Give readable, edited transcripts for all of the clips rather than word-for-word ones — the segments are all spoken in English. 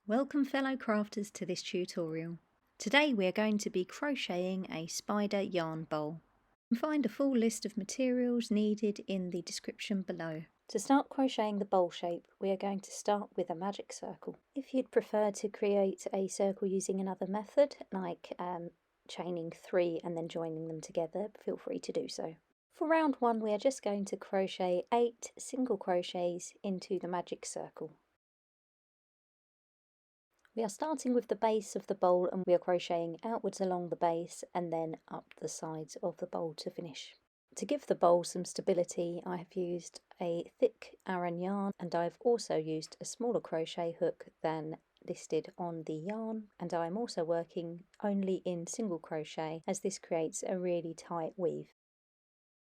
Welcome fellow crafters to this tutorial. Today we are going to be crocheting a spider yarn bowl. You can find a full list of materials needed in the description below. To start crocheting the bowl shape, we are going to start with a magic circle. If you'd prefer to create a circle using another method, like chaining 3 and then joining them together, feel free to do so. For round 1 we are just going to crochet 8 single crochets into the magic circle. We are starting with the base of the bowl and we are crocheting outwards along the base and then up the sides of the bowl to finish. To give the bowl some stability, I have used a thick Aran yarn, and I've also used a smaller crochet hook than listed on the yarn, and I'm also working only in single crochet as this creates a really tight weave.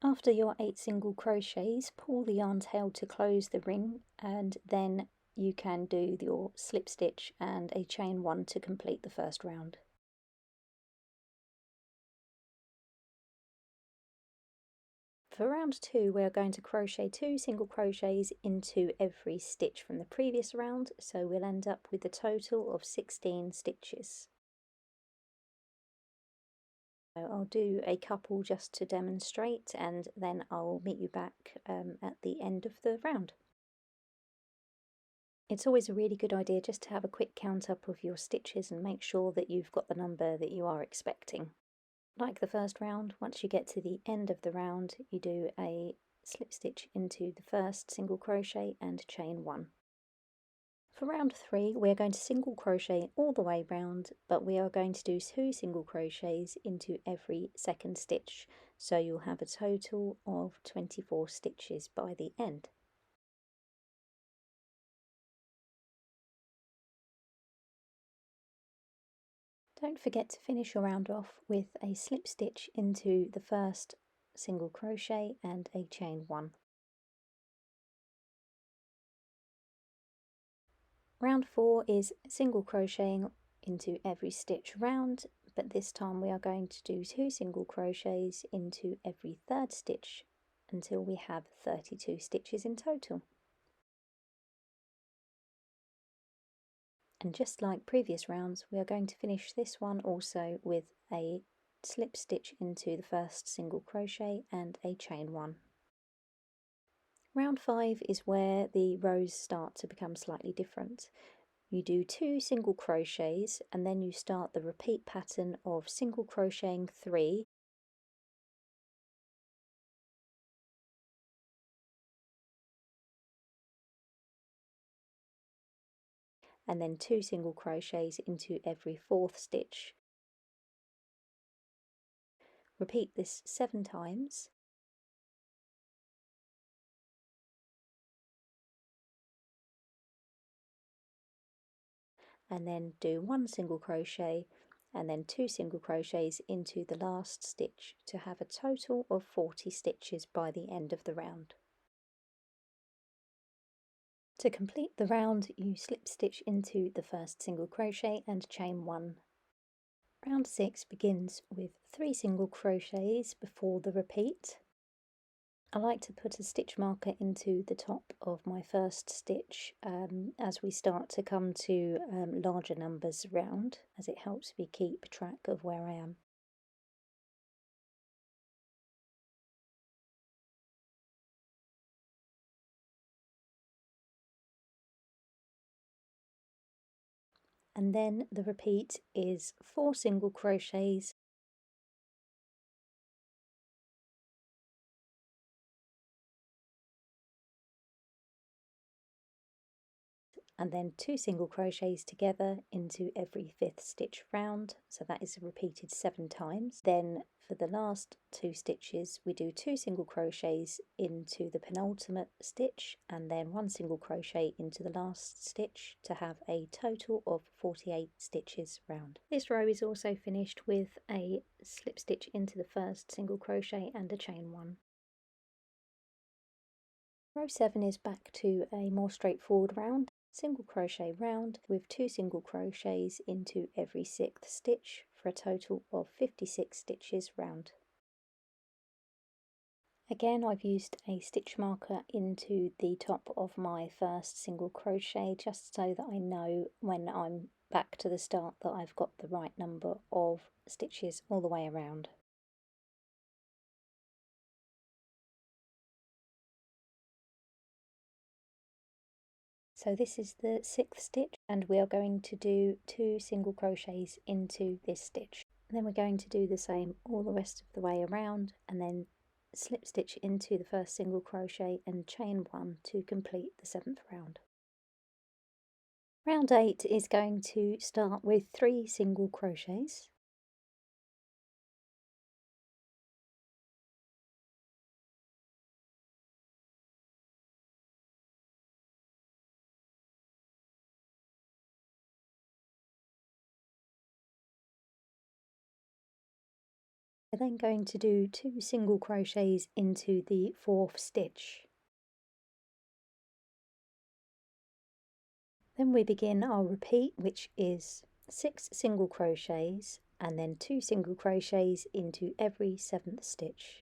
After your 8 single crochets, pull the yarn tail to close the ring, and then you can do your slip stitch and a chain 1 to complete the first round. For round 2 we are going to crochet 2 single crochets into every stitch from the previous round, so we'll end up with a total of 16 stitches. So I'll do a couple just to demonstrate, and then I'll meet you back at the end of the round. It's always a really good idea just to have a quick count up of your stitches and make sure that you've got the number that you are expecting. Like the first round, once you get to the end of the round, you do a slip stitch into the first single crochet and chain 1. For round 3, we are going to single crochet all the way round, but we are going to do 2 single crochets into every second stitch, so you'll have a total of 24 stitches by the end. Don't forget to finish your round off with a slip stitch into the first single crochet and a chain 1. Round 4 is single crocheting into every stitch round, but this time we are going to do 2 single crochets into every third stitch until we have 32 stitches in total. And just like previous rounds, we are going to finish this one also with a slip stitch into the first single crochet and a chain 1. Round 5 is where the rows start to become slightly different. You do 2 single crochets and then you start the repeat pattern of single crocheting 3, and then 2 single crochets into every 4th stitch. Repeat this 7 times. And then do 1 single crochet and then 2 single crochets into the last stitch to have a total of 40 stitches by the end of the round. To complete the round, you slip stitch into the first single crochet and chain 1. Round 6 begins with 3 single crochets before the repeat. I like to put a stitch marker into the top of my first stitch as we start to come to larger numbers round, as it helps me keep track of where I am. And then the repeat is 4 single crochets and then 2 single crochets together into every 5th stitch round, so that is repeated 7 times. Then for the last 2 stitches we do 2 single crochets into the penultimate stitch and then 1 single crochet into the last stitch to have a total of 48 stitches round. This row is also finished with a slip stitch into the first single crochet and a chain 1. Row 7 is back to a more straightforward round. Single crochet round with 2 single crochets into every 6th stitch for a total of 56 stitches round. Again, I've used a stitch marker into the top of my first single crochet just so that I know when I'm back to the start that I've got the right number of stitches all the way around. So this is the 6th stitch and we are going to do 2 single crochets into this stitch. And then we're going to do the same all the rest of the way around and then slip stitch into the first single crochet and chain 1 to complete the 7th round. Round 8 is going to start with 3 single crochets. We're then going to do 2 single crochets into the 4th stitch. Then we begin our repeat, which is 6 single crochets and then 2 single crochets into every 7th stitch.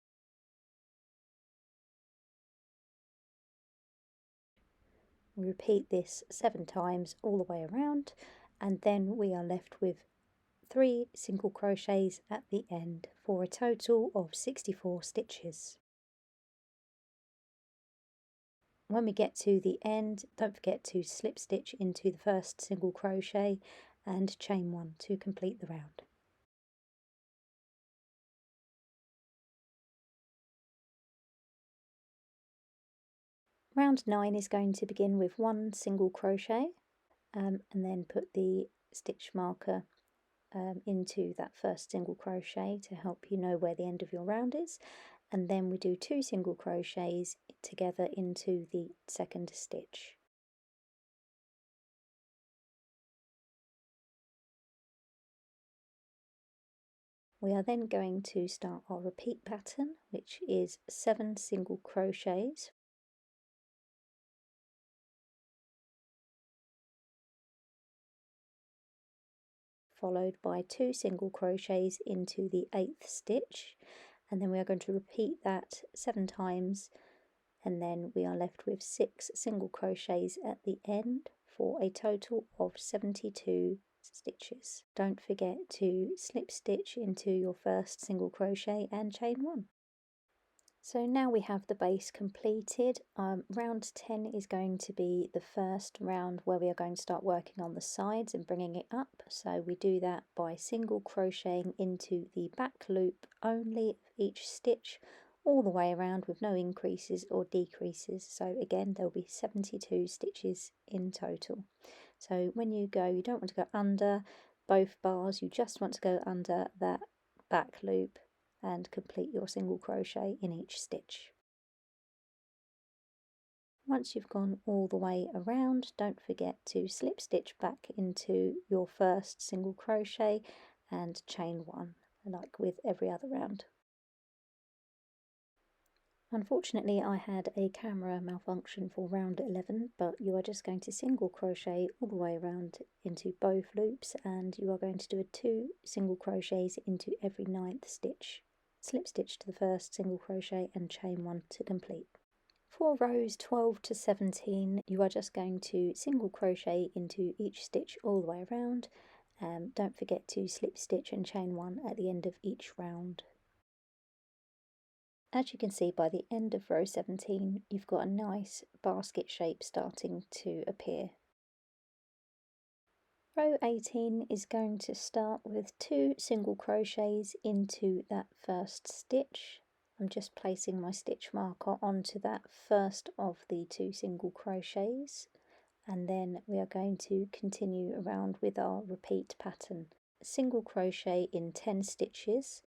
We repeat this 7 times all the way around and then we are left with 3 single crochets at the end for a total of 64 stitches. When we get to the end, don't forget to slip stitch into the first single crochet and chain 1 to complete the round. Round 9 is going to begin with 1 single crochet and then put the stitch marker into that first single crochet to help you know where the end of your round is, and then we do 2 single crochets together into the 2nd stitch. We are then going to start our repeat pattern, which is 7 single crochets, followed by 2 single crochets into the 8th stitch, and then we are going to repeat that 7 times and then we are left with 6 single crochets at the end for a total of 72 stitches. Don't forget to slip stitch into your first single crochet and chain 1. So now we have the base completed. Round 10 is going to be the first round where we are going to start working on the sides and bringing it up. So we do that by single crocheting into the back loop only of each stitch all the way around with no increases or decreases. So again, there'll be 72 stitches in total. So when you go, you don't want to go under both bars, you just want to go under that back loop and complete your single crochet in each stitch. Once you've gone all the way around, don't forget to slip stitch back into your first single crochet and chain 1, like with every other round. Unfortunately, I had a camera malfunction for round 11, but you are just going to single crochet all the way around into both loops and you are going to do 2 single crochets into every 9th stitch. Slip stitch to the first single crochet and chain 1 to complete. For rows 12 to 17 you are just going to single crochet into each stitch all the way around. Don't forget to slip stitch and chain 1 at the end of each round. As you can see, by the end of row 17 you've got a nice basket shape starting to appear. Row 18 is going to start with 2 single crochets into that first stitch. I'm just placing my stitch marker onto that first of the 2 single crochets, and then we are going to continue around with our repeat pattern. Single crochet in 10 stitches,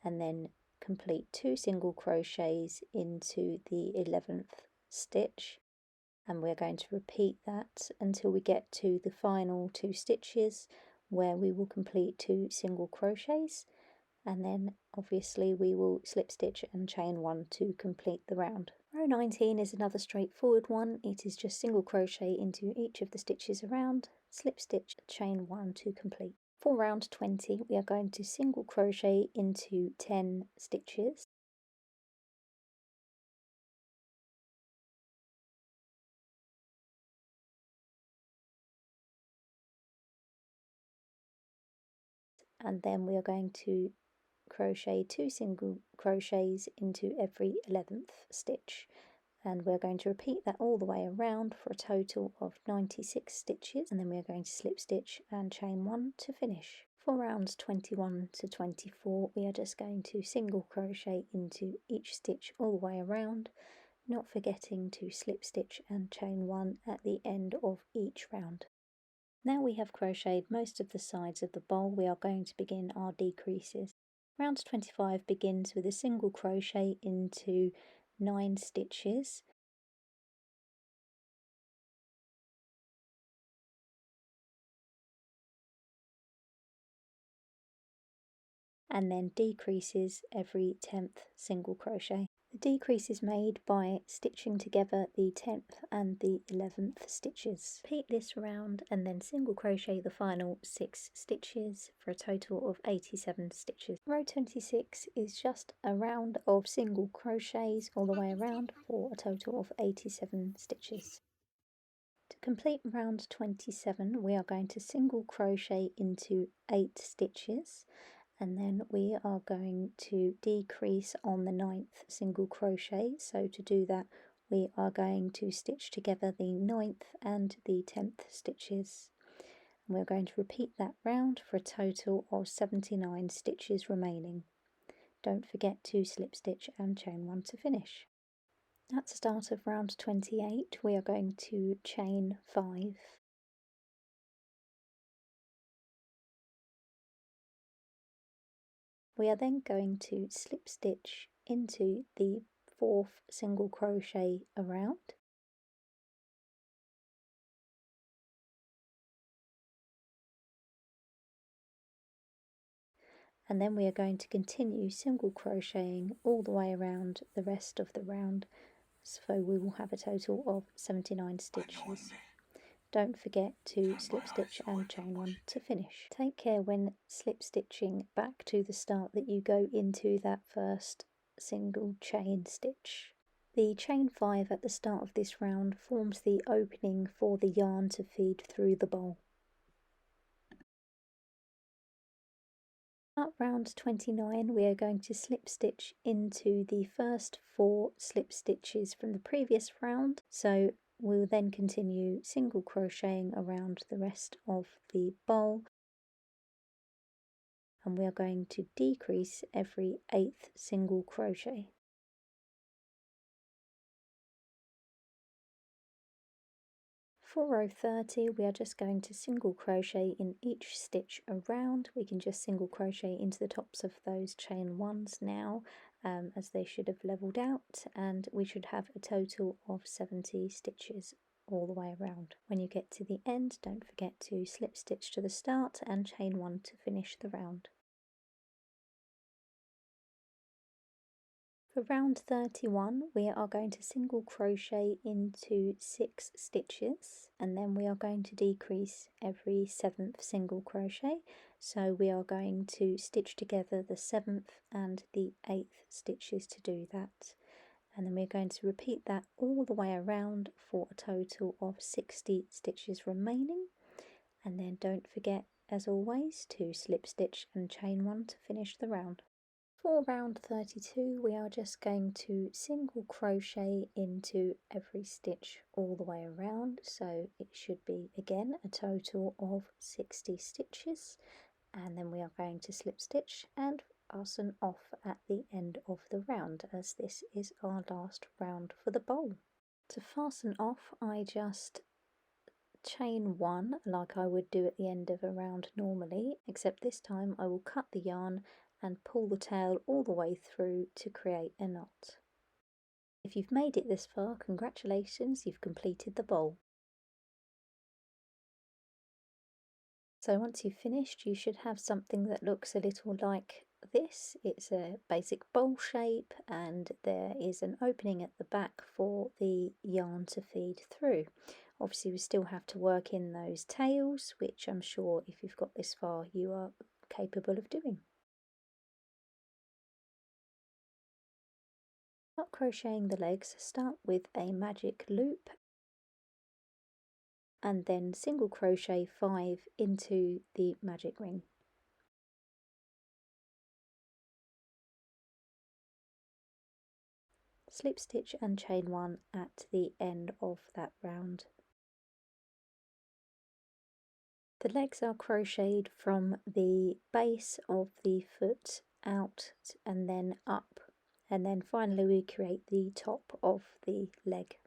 and then complete 2 single crochets into the 11th stitch, and we're going to repeat that until we get to the final 2 stitches where we will complete 2 single crochets, and then obviously we will slip stitch and chain 1 to complete the round. Row 19 is another straightforward one. It is just single crochet into each of the stitches around, slip stitch, chain 1 to complete. For round 20 we are going to single crochet into 10 stitches, and then we are going to crochet 2 single crochets into every 11th stitch, and we're going to repeat that all the way around for a total of 96 stitches, and then we're going to slip stitch and chain 1 to finish. For rounds 21 to 24 we are just going to single crochet into each stitch all the way around, not forgetting to slip stitch and chain 1 at the end of each round. Now we have crocheted most of the sides of the bowl, we are going to begin our decreases. Round 25 begins with a single crochet into 9 stitches, and then decreases every 10th single crochet. The decrease is made by stitching together the 10th and the 11th stitches. Repeat this round and then single crochet the final 6 stitches for a total of 87 stitches. Row 26 is just a round of single crochets all the way around for a total of 87 stitches. To complete round 27 we are going to single crochet into 8 stitches, and then we are going to decrease on the 9th single crochet. So to do that we are going to stitch together the 9th and the 10th stitches, and we're going to repeat that round for a total of 79 stitches remaining. Don't forget to slip stitch and chain 1 to finish. At the start of round 28 we are going to chain 5. We are then going to slip stitch into the 4th single crochet around, and then we are going to continue single crocheting all the way around the rest of the round, so we will have a total of 79 stitches. Don't forget to slip stitch and chain 1 to finish. Take care when slip stitching back to the start that you go into that first single chain stitch. The chain 5 at the start of this round forms the opening for the yarn to feed through the bowl. At round 29 we are going to slip stitch into the first 4 slip stitches from the previous round, so we'll then continue single crocheting around the rest of the bowl, and we are going to decrease every 8th single crochet. For row 30 we are just going to single crochet in each stitch around. We can just single crochet into the tops of those chain 1s now, as they should have levelled out, and we should have a total of 70 stitches all the way around. When you get to the end, don't forget to slip stitch to the start and chain 1 to finish the round. For round 31 we are going to single crochet into 6 stitches, and then we are going to decrease every 7th single crochet, so we are going to stitch together the 7th and the 8th stitches to do that, and then we're going to repeat that all the way around for a total of 60 stitches remaining, and then don't forget as always to slip stitch and chain 1 to finish the round. For round 32 we are just going to single crochet into every stitch all the way around, so it should be again a total of 60 stitches, and then we are going to slip stitch and fasten off at the end of the round, as this is our last round for the bowl. To fasten off I just chain 1 like I would do at the end of a round normally, except this time I will cut the yarn and pull the tail all the way through to create a knot. If you've made it this far, congratulations, you've completed the bowl. So once you've finished, you should have something that looks a little like this. It's a basic bowl shape, and there is an opening at the back for the yarn to feed through. Obviously we still have to work in those tails, which I'm sure if you've got this far you are capable of doing. Start crocheting the legs. Start with a magic loop and then single crochet 5 into the magic ring. Slip stitch and chain 1 at the end of that round. The legs are crocheted from the base of the foot out and then up, and then finally we create the top of the leg.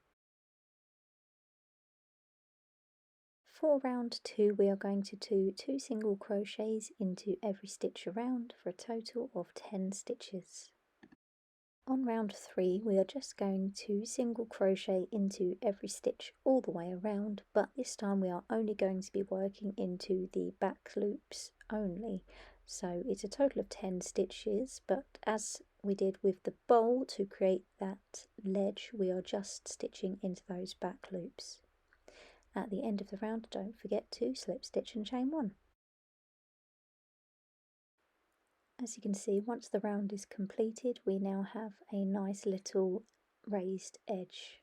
For round 2 we are going to do 2 single crochets into every stitch around for a total of 10 stitches. On round 3 we are just going to single crochet into every stitch all the way around, but this time we are only going to be working into the back loops only. So it's a total of 10 stitches, but as we did with the bowl to create that ledge, we are just stitching into those back loops. At the end of the round, don't forget to slip stitch and chain 1. As you can see, once the round is completed, we now have a nice little raised edge.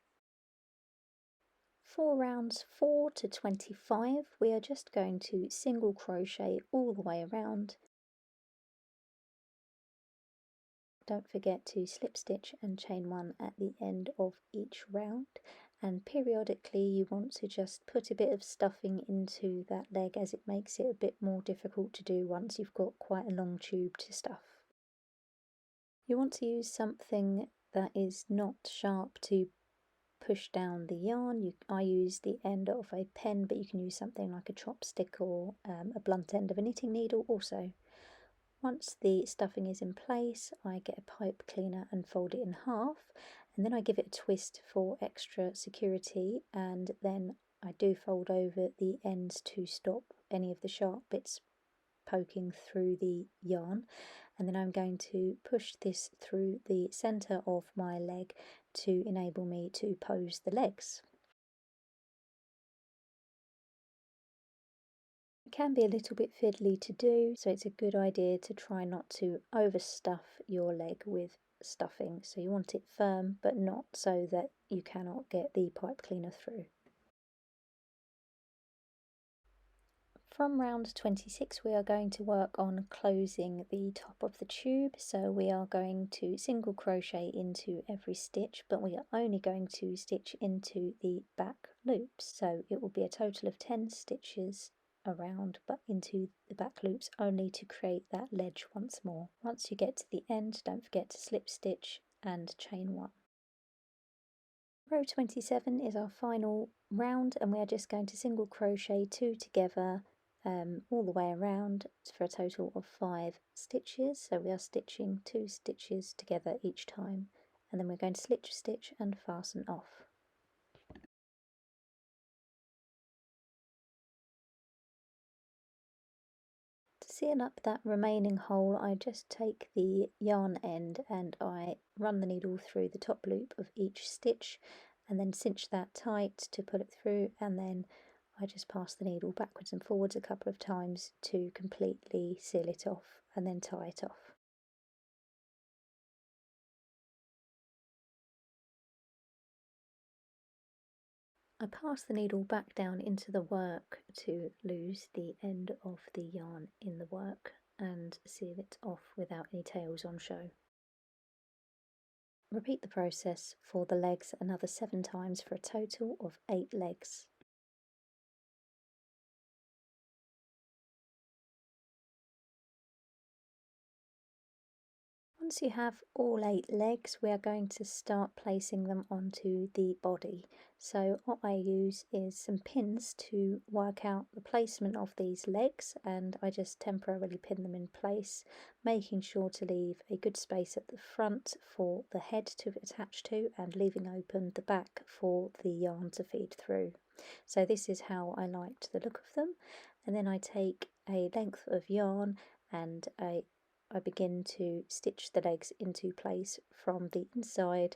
For rounds 4 to 25, we are just going to single crochet all the way around. Don't forget to slip stitch and chain 1 at the end of each round, and periodically you want to just put a bit of stuffing into that leg, as it makes it a bit more difficult to do once you've got quite a long tube to stuff. You want to use something that is not sharp to push down the yarn. I use the end of a pen, but you can use something like a chopstick or a blunt end of a knitting needle also. Once the stuffing is in place, I get a pipe cleaner and fold it in half, and then I give it a twist for extra security, and then I do fold over the ends to stop any of the sharp bits poking through the yarn, and then I'm going to push this through the centre of my leg to enable me to pose the legs. It can be a little bit fiddly to do, so it's a good idea to try not to overstuff your leg with stuffing. So you want it firm, but not so that you cannot get the pipe cleaner through. From round 26 we are going to work on closing the top of the tube, so we are going to single crochet into every stitch, but we are only going to stitch into the back loops, so it will be a total of 10 stitches around, but into the back loops only to create that ledge once more. Once you get to the end, don't forget to slip stitch and chain 1. Row 27 is our final round, and we are just going to single crochet 2 together all the way around for a total of 5 stitches. So we are stitching 2 stitches together each time, and then we're going to slip stitch and fasten off. To seal up that remaining hole, I just take the yarn end and I run the needle through the top loop of each stitch and then cinch that tight to pull it through, and then I just pass the needle backwards and forwards a couple of times to completely seal it off and then tie it off. I pass the needle back down into the work to lose the end of the yarn in the work and seal it off without any tails on show. Repeat the process for the legs another 7 times for a total of 8 legs. Once you have all 8 legs, we are going to start placing them onto the body. So what I use is some pins to work out the placement of these legs, and I just temporarily pin them in place, making sure to leave a good space at the front for the head to attach to and leaving open the back for the yarn to feed through. So this is how I liked the look of them. And then I take a length of yarn and I begin to stitch the legs into place from the inside,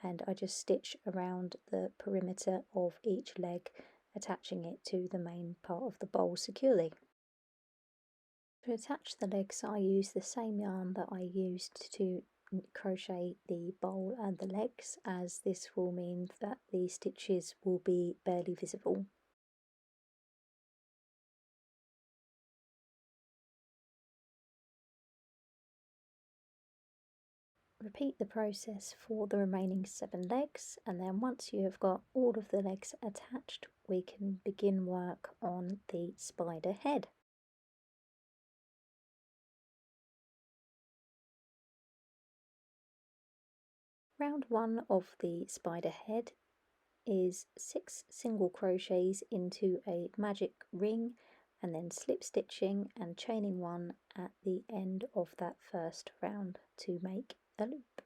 and I just stitch around the perimeter of each leg, attaching it to the main part of the bowl securely. To attach the legs, I use the same yarn that I used to crochet the bowl and the legs, as this will mean that the stitches will be barely visible. Repeat the process for the remaining 7 legs, and then once you have got all of the legs attached, we can begin work on the spider head. Round 1 of the spider head is 6 single crochets into a magic ring, and then slip stitching and chaining 1 at the end of that first round to make a loop.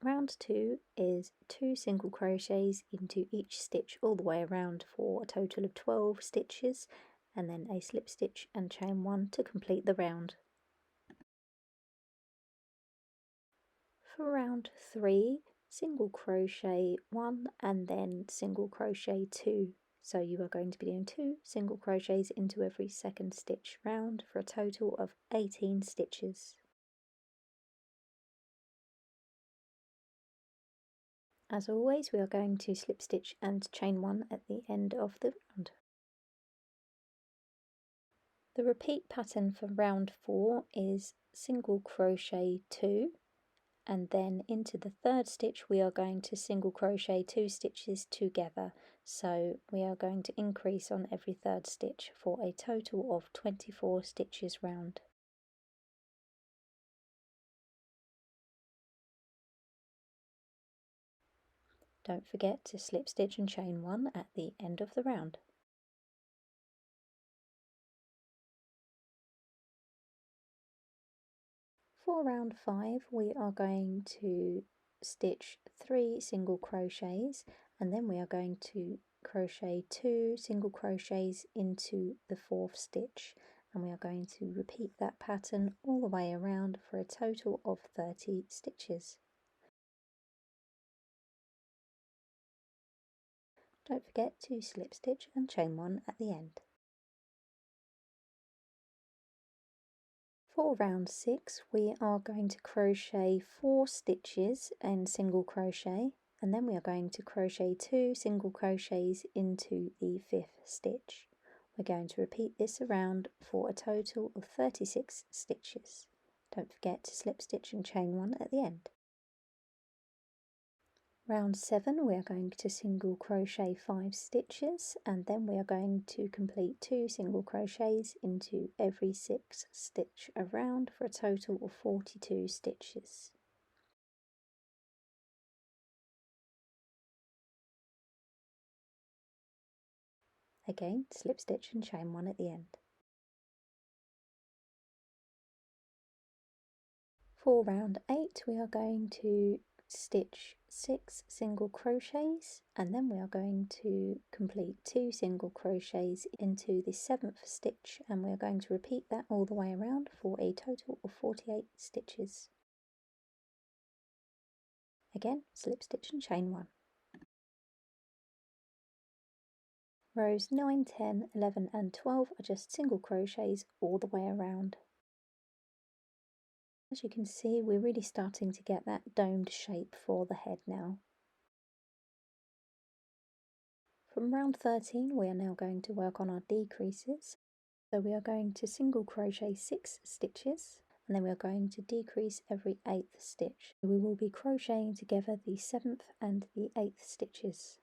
Round 2 is 2 single crochets into each stitch all the way around for a total of 12 stitches, and then a slip stitch and chain 1 to complete the round. For round 3, single crochet 1 and then single crochet 2. So you are going to be doing 2 single crochets into every second stitch round for a total of 18 stitches. As always, we are going to slip stitch and chain 1 at the end of the round. The repeat pattern for round 4 is single crochet 2, and then into the third stitch we are going to single crochet 2 stitches together. So we are going to increase on every third stitch for a total of 24 stitches round. Don't forget to slip stitch and chain 1 at the end of the round. For round 5 we are going to stitch 3 single crochets, and then we are going to crochet 2 single crochets into the 4th stitch, and we are going to repeat that pattern all the way around for a total of 30 stitches. Don't forget to slip stitch and chain 1 at the end. For round 6 we are going to crochet 4 stitches in single crochet, and then we are going to crochet 2 single crochets into the 5th stitch. We're going to repeat this around for a total of 36 stitches. Don't forget to slip stitch and chain 1 at the end. Round 7 we are going to single crochet 5 stitches, and then we are going to complete 2 single crochets into every 6th stitch around for a total of 42 stitches. Again, slip stitch and chain 1 at the end. For round 8 we are going to stitch 6 single crochets, and then we are going to complete 2 single crochets into the 7th stitch, and we are going to repeat that all the way around for a total of 48 stitches. Again, slip stitch and chain 1. Rows 9, 10, 11 and 12 are just single crochets all the way around. As you can see, we're really starting to get that domed shape for the head now. From round 13 we are now going to work on our decreases. So we are going to single crochet 6 stitches, and then we are going to decrease every 8th stitch. We will be crocheting together the 7th and the 8th stitches.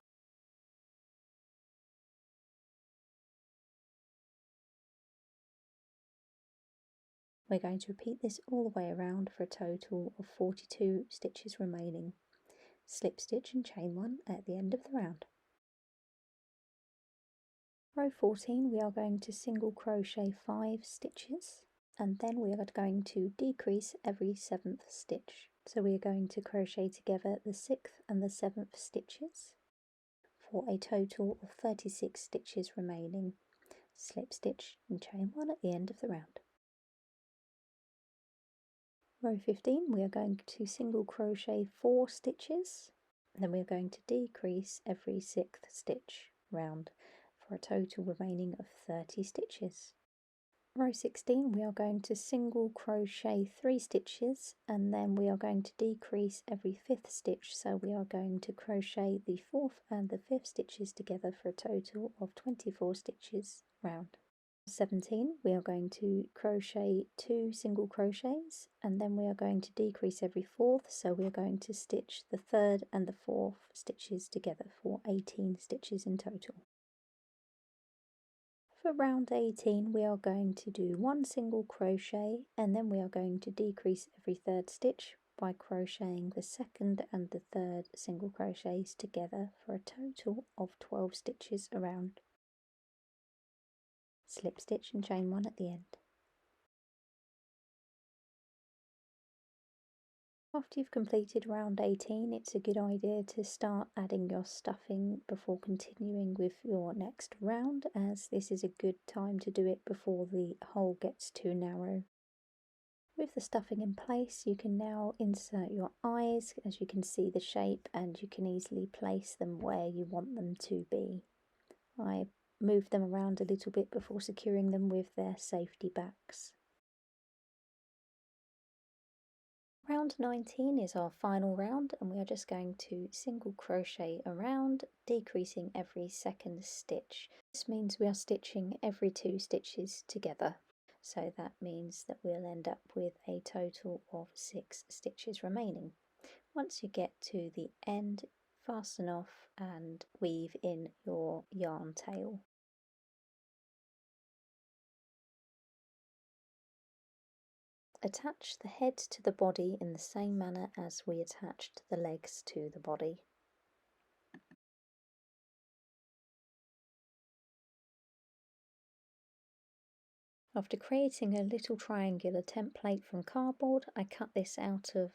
We're going to repeat this all the way around for a total of 42 stitches remaining. Slip stitch and chain 1 at the end of the round. Row 14 we are going to single crochet 5 stitches, and then we are going to decrease every 7th stitch. So we are going to crochet together the 6th and the 7th stitches for a total of 36 stitches remaining. Slip stitch and chain 1 at the end of the round. Row 15 we are going to single crochet 4 stitches, and then we are going to decrease every 6th stitch round for a total remaining of 30 stitches. Row 16 we are going to single crochet 3 stitches, and then we are going to decrease every 5th stitch, so we are going to crochet the 4th and the 5th stitches together for a total of 24 stitches round. 17 we are going to crochet 2 single crochets, and then we are going to decrease every 4th, so we are going to stitch the 3rd and the 4th stitches together for 18 stitches in total. For round 18 we are going to do 1 single crochet, and then we are going to decrease every 3rd stitch by crocheting the 2nd and the 3rd single crochets together for a total of 12 stitches around. Slip stitch and chain 1 at the end. After you've completed round 18, it's a good idea to start adding your stuffing before continuing with your next round, as this is a good time to do it before the hole gets too narrow. With the stuffing in place, you can now insert your eyes. As you can see the shape, and you can easily place them where you want them to be. I moved them around a little bit before securing them with their safety backs. Round 19 is our final round, and we are just going to single crochet around, decreasing every 2nd stitch. This means we are stitching every 2 stitches together, so that means that we'll end up with a total of 6 stitches remaining. Once you get to the end, fasten off and weave in your yarn tail. Attach the head to the body in the same manner as we attached the legs to the body. After creating a little triangular template from cardboard, I cut this out of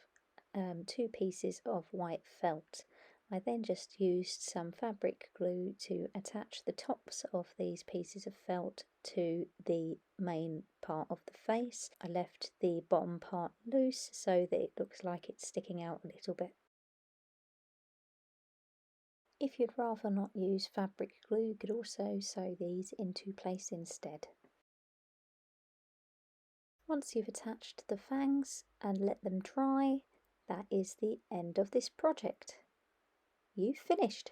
2 pieces of white felt. I then just used some fabric glue to attach the tops of these pieces of felt to the main part of the face. I left the bottom part loose so that it looks like it's sticking out a little bit. If you'd rather not use fabric glue, you could also sew these into place instead. Once you've attached the fangs and let them dry, that is the end of this project. You've finished!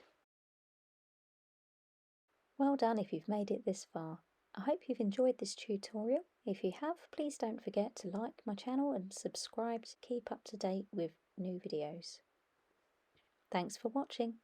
Well done if you've made it this far. I hope you've enjoyed this tutorial. If you have, please don't forget to like my channel and subscribe to keep up to date with new videos. Thanks for watching.